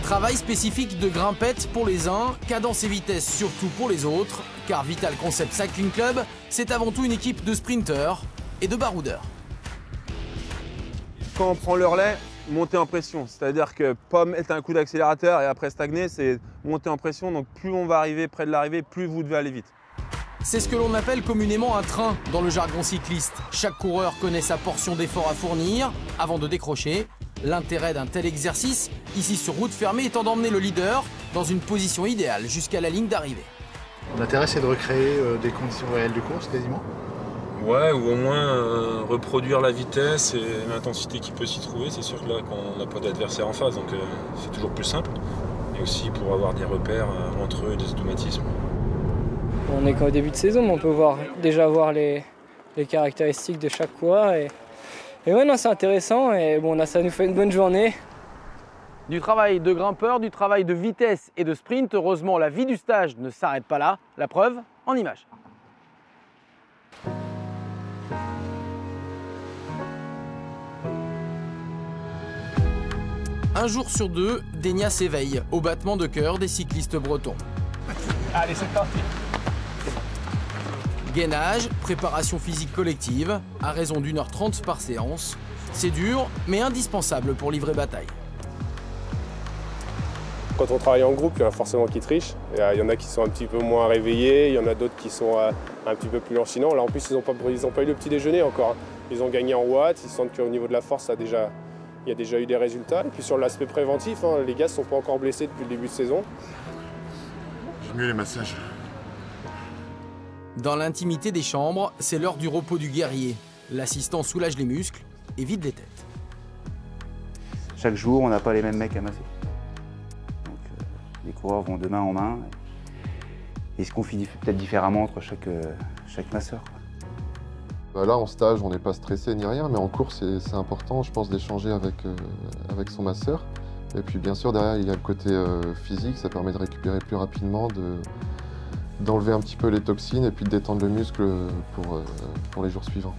Travail spécifique de grimpette pour les uns, cadence et vitesse surtout pour les autres, car Vital Concept Cycling Club, c'est avant tout une équipe de sprinteurs et de baroudeurs. Quand on prend le relais, monter en pression, c'est-à-dire que pas mettre un coup d'accélérateur et après stagner, c'est monter en pression, donc plus on va arriver près de l'arrivée, plus vous devez aller vite. C'est ce que l'on appelle communément un train dans le jargon cycliste. Chaque coureur connaît sa portion d'effort à fournir avant de décrocher. L'intérêt d'un tel exercice, ici sur route fermée, étant d'emmener le leader dans une position idéale jusqu'à la ligne d'arrivée. L'intérêt, c'est de recréer des conditions réelles de course quasiment. Ouais, ou au moins reproduire la vitesse et l'intensité qui peut s'y trouver. C'est sûr que là, quand on n'a pas d'adversaire en face, donc c'est toujours plus simple. Et aussi pour avoir des repères entre eux et des automatismes. On n'est qu'au début de saison, mais on peut déjà voir les caractéristiques de chaque coureur. Et ouais, non, c'est intéressant et bon, ça nous fait une bonne journée. Du travail de grimpeur, du travail de vitesse et de sprint, heureusement la vie du stage ne s'arrête pas là. La preuve en images. Un jour sur deux, Dénia s'éveille au battement de cœur des cyclistes bretons. Allez, c'est parti. Gainage, préparation physique collective, à raison d'1h30 par séance. C'est dur, mais indispensable pour livrer bataille. Quand on travaille en groupe, il y en a forcément qui trichent. Il y en a qui sont un petit peu moins réveillés, il y en a d'autres qui sont un petit peu plus lancinants. Là, en plus, ils n'ont pas eu le petit déjeuner encore. Ils ont gagné en watts, ils sentent qu'au niveau de la force, il y a déjà eu des résultats. Et puis sur l'aspect préventif, les gars ne sont pas encore blessés depuis le début de saison. J'aime mieux les massages. Dans l'intimité des chambres, c'est l'heure du repos du guerrier. L'assistant soulage les muscles et vide les têtes. Chaque jour, on n'a pas les mêmes mecs à masser. Donc, les coureurs vont de main en main et se confient peut-être différemment entre chaque masseur. Là, en stage, on n'est pas stressé ni rien, mais en course, c'est important, je pense, d'échanger avec son masseur. Et puis, bien sûr, derrière, il y a le côté physique, ça permet de récupérer plus rapidement, d'enlever un petit peu les toxines et puis de détendre le muscle pour les jours suivants.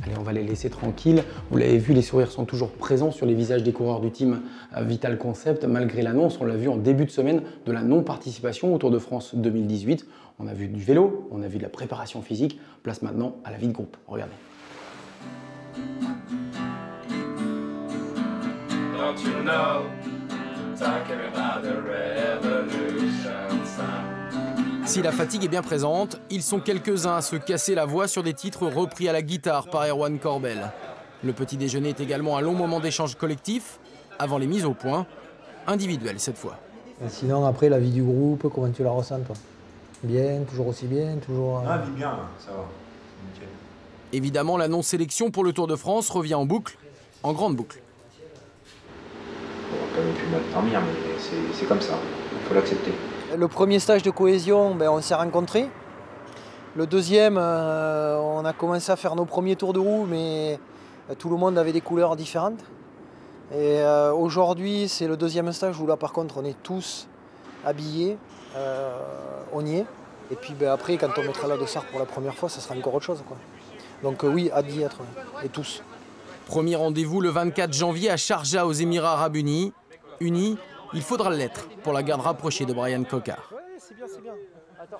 Allez, on va les laisser tranquilles. Vous l'avez vu, les sourires sont toujours présents sur les visages des coureurs du team Vital Concept. Malgré l'annonce, on l'a vu en début de semaine, de la non-participation au Tour de France 2018. On a vu du vélo, on a vu de la préparation physique. Place maintenant à la vie de groupe. Regardez. Don't you know, talking about the revolution sound. Si la fatigue est bien présente, ils sont quelques-uns à se casser la voix sur des titres repris à la guitare par Erwan Corbel. Le petit déjeuner est également un long moment d'échange collectif, avant les mises au point, individuelles cette fois. Et sinon, après, la vie du groupe, comment tu la ressens, toi? Bien, toujours aussi bien, toujours... Ah, bien, ça va. Nickel. Évidemment, la non-sélection pour le Tour de France revient en boucle, en grande boucle. On va quand même plus mal dormir, mais c'est comme ça, il faut l'accepter. Le premier stage de cohésion, on s'est rencontrés. Le deuxième, on a commencé à faire nos premiers tours de roue, mais tout le monde avait des couleurs différentes. Et aujourd'hui, c'est le deuxième stage où là, par contre, on est tous habillés, on y est. Et puis après, quand on mettra la dossard pour la première fois, ça sera encore autre chose, quoi. Donc oui, hâte d'y être, et tous. Premier rendez-vous le 24 janvier à Sharjah aux Émirats Arabes Unis. Il faudra l'être pour la garde rapprochée de Brian Cocard. Ouais, c'est bien, c'est bien. Attends.